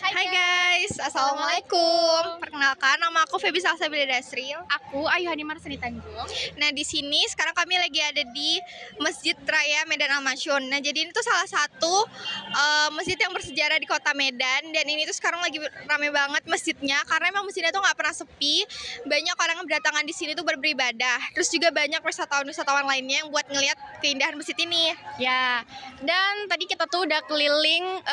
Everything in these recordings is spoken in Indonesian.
Hai guys, assalamualaikum. Perkenalkan, nama aku Feby Salsabila Dasril. Aku Ayu Hanimar Seni Tanjung. Nah di sini sekarang kami lagi ada di Masjid Raya Medan Al-Masyun. Nah jadi ini tuh salah satu masjid yang bersejarah di kota Medan. Dan ini tuh sekarang lagi rame banget masjidnya, karena emang masjidnya tuh nggak pernah sepi. Banyak orang yang berdatangan di sini tuh beribadah. Terus juga banyak wisatawan-wisatawan lainnya yang buat ngelihat keindahan masjid ini. Ya, dan tadi kita tuh udah keliling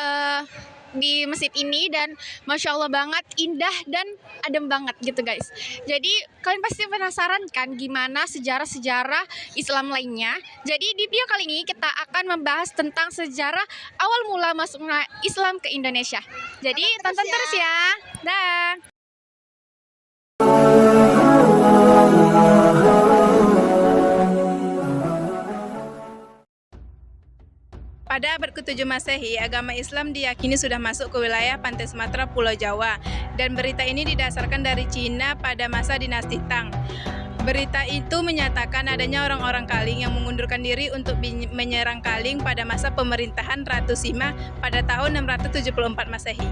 di masjid ini dan Masya Allah banget, indah dan adem banget gitu guys. Jadi kalian pasti penasaran kan gimana sejarah-sejarah Islam lainnya. Jadi di video kali ini kita akan membahas tentang sejarah awal mula masuknya Islam ke Indonesia. Jadi tonton terus ya. Dah. Pada abad ke-7 Masehi, agama Islam diyakini sudah masuk ke wilayah pantai Sumatera, Pulau Jawa. Dan berita ini didasarkan dari Cina pada masa dinasti Tang. Berita itu menyatakan adanya orang-orang Kaling yang mengundurkan diri untuk menyerang Kaling pada masa pemerintahan Ratu Sima pada tahun 674 Masehi.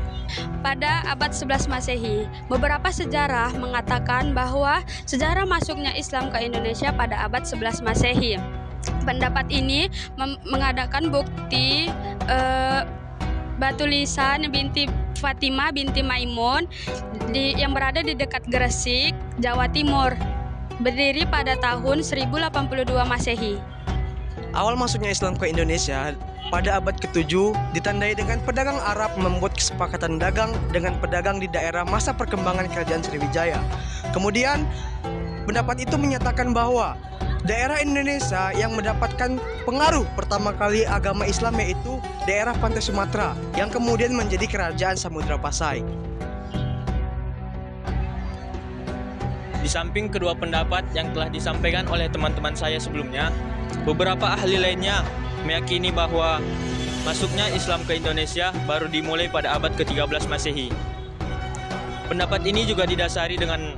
Pada abad 11 Masehi, beberapa sejarah mengatakan bahwa sejarah masuknya Islam ke Indonesia pada abad 11 Masehi. Pendapat ini mengadakan bukti batu lisan binti Fatimah binti Maimun yang berada di dekat Gresik, Jawa Timur, berdiri pada tahun 1082 Masehi. Awal masuknya Islam ke Indonesia pada abad ke-7 ditandai dengan pedagang Arab membuat kesepakatan dagang dengan pedagang di daerah masa perkembangan Kerajaan Sriwijaya. Kemudian, pendapat itu menyatakan bahwa daerah Indonesia yang mendapatkan pengaruh pertama kali agama Islam yaitu daerah pantai Sumatera yang kemudian menjadi Kerajaan Samudra Pasai. Di samping kedua pendapat yang telah disampaikan oleh teman-teman saya sebelumnya, beberapa ahli lainnya meyakini bahwa masuknya Islam ke Indonesia baru dimulai pada abad ke-13 Masehi. Pendapat ini juga didasari dengan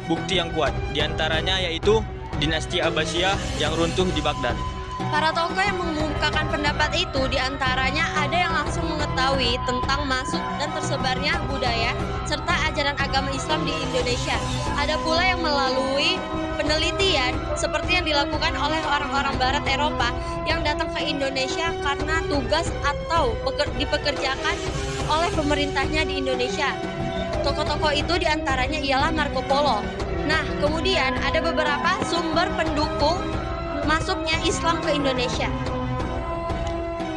bukti yang kuat, diantaranya yaitu dinasti Abbasiyah yang runtuh di Baghdad. Para tokoh yang mengungkapkan pendapat itu diantaranya ada yang langsung mengetahui tentang masuk dan tersebarnya budaya serta ajaran agama Islam di Indonesia. Ada pula yang melalui penelitian seperti yang dilakukan oleh orang-orang Barat Eropa yang datang ke Indonesia karena tugas atau dipekerjakan oleh pemerintahnya di Indonesia. Tokoh-tokoh itu diantaranya ialah Marco Polo. Nah, kemudian ada beberapa sumber pendukung masuknya Islam ke Indonesia.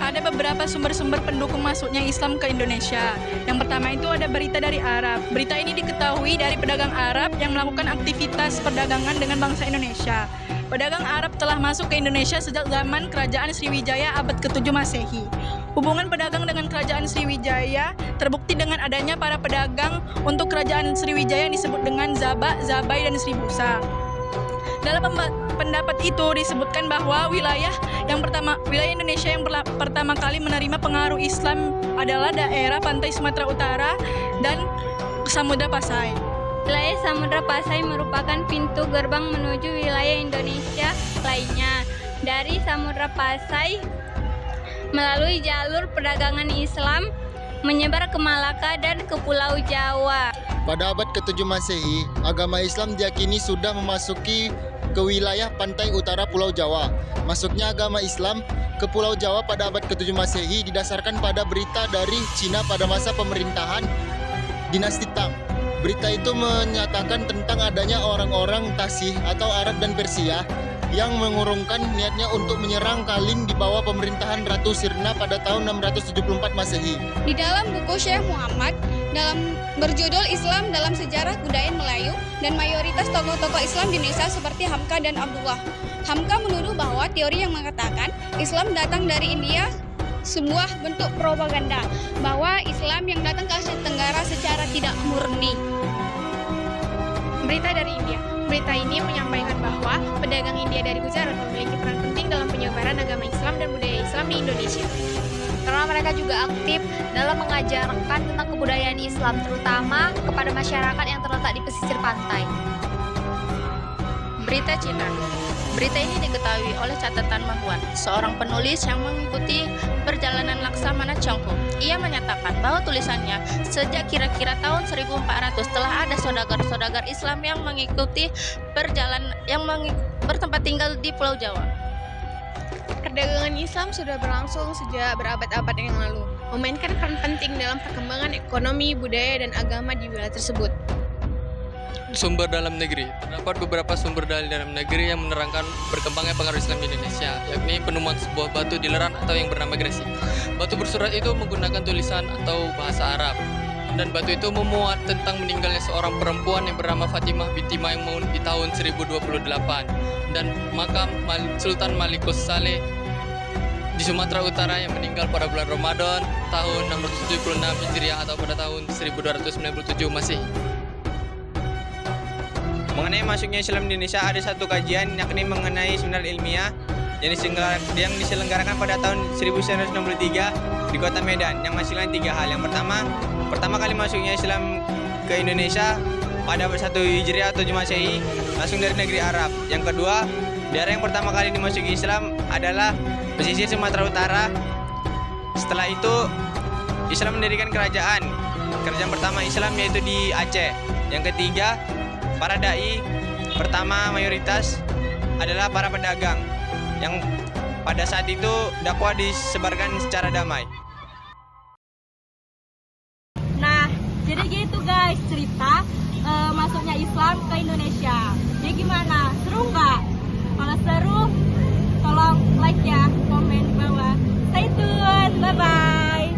Ada beberapa sumber-sumber pendukung masuknya Islam ke Indonesia. Yang pertama itu ada berita dari Arab. Berita ini diketahui dari pedagang Arab yang melakukan aktivitas perdagangan dengan bangsa Indonesia. Pedagang Arab telah masuk ke Indonesia sejak zaman Kerajaan Sriwijaya abad ke-7 Masehi. Hubungan pedagang dengan Kerajaan Sriwijaya terbukti dengan adanya para pedagang untuk Kerajaan Sriwijaya yang disebut dengan Zaba, Zabai, dan Sribusa. Dalam pendapat itu disebutkan bahwa wilayah Indonesia yang pertama kali menerima pengaruh Islam adalah daerah pantai Sumatera Utara dan Samudra Pasai. Wilayah Samudra Pasai merupakan pintu gerbang menuju wilayah Indonesia lainnya. Dari Samudra Pasai melalui jalur perdagangan Islam menyebar ke Malaka dan ke Pulau Jawa. Pada abad ke-7 Masehi, agama Islam diyakini sudah memasuki ke wilayah pantai utara Pulau Jawa. Masuknya agama Islam ke Pulau Jawa pada abad ke-7 Masehi didasarkan pada berita dari Cina pada masa pemerintahan dinasti Tang. Berita itu menyatakan tentang adanya orang-orang Tasih atau Arab dan Persia yang mengurungkan niatnya untuk menyerang Kaling di bawah pemerintahan Ratu Sirna pada tahun 674 Masehi. Di dalam buku Syekh Muhammad dalam berjudul Islam dalam Sejarah Kebudayaan Melayu dan mayoritas tokoh-tokoh Islam di Indonesia seperti Hamka dan Abdullah. Hamka menuduh bahwa teori yang mengatakan Islam datang dari India sebuah bentuk propaganda bahwa Islam yang datang ke Asia Tenggara secara tidak murni. Berita dari India. Berita ini menyampaikan bahwa pedagang India dari Gujarat memiliki peran penting dalam penyebaran agama Islam dan budaya Islam di Indonesia. Karena mereka juga aktif dalam mengajarkan tentang kebudayaan Islam, terutama kepada masyarakat yang terletak di pesisir pantai. Berita Cina. Berita ini diketahui oleh catatan Mahwan, seorang penulis yang mengikuti perjalanan Laksamana Chongho. Ia menyatakan bahwa tulisannya sejak kira-kira tahun 1400 telah ada saudagar-saudagar Islam yang mengikuti bertempat tinggal di Pulau Jawa. Perdagangan Islam sudah berlangsung sejak berabad-abad yang lalu, memainkan peran penting dalam perkembangan ekonomi, budaya, dan agama di wilayah tersebut. Sumber dalam negeri. Terdapat beberapa sumber dari dalam negeri yang menerangkan berkembangnya pengaruh Islam di Indonesia, yakni penemuan sebuah batu di Leran atau yang bernama Gresik. Batu bersurat itu menggunakan tulisan atau bahasa Arab. Dan batu itu memuat tentang meninggalnya seorang perempuan yang bernama Fatimah binti Maimun di tahun 1028. Dan makam Sultan Malikus Saleh di Sumatera Utara yang meninggal pada bulan Ramadan tahun 676 Hijriah atau pada tahun 1297 Masehi. Mengenai masuknya Islam di Indonesia, ada satu kajian yakni mengenai seminar ilmiah yang diselenggarakan pada tahun 1963 di Kota Medan yang menghasilkan 3 hal. Yang pertama kali masuknya Islam ke Indonesia pada abad 1 Hijriah atau Masehi langsung dari negeri Arab. Yang kedua, daerah yang pertama kali dimasuki Islam adalah pesisir Sumatera Utara. Setelah itu Islam mendirikan kerajaan pertama Islam yaitu di Aceh. Yang ketiga, para dai pertama mayoritas adalah para pedagang yang pada saat itu dakwah disebarkan secara damai. Nah, jadi gitu guys cerita masuknya Islam ke Indonesia. Jadi gimana? Seru nggak? Kalau seru, tolong like ya, komen di bawah. Stay tune, bye-bye.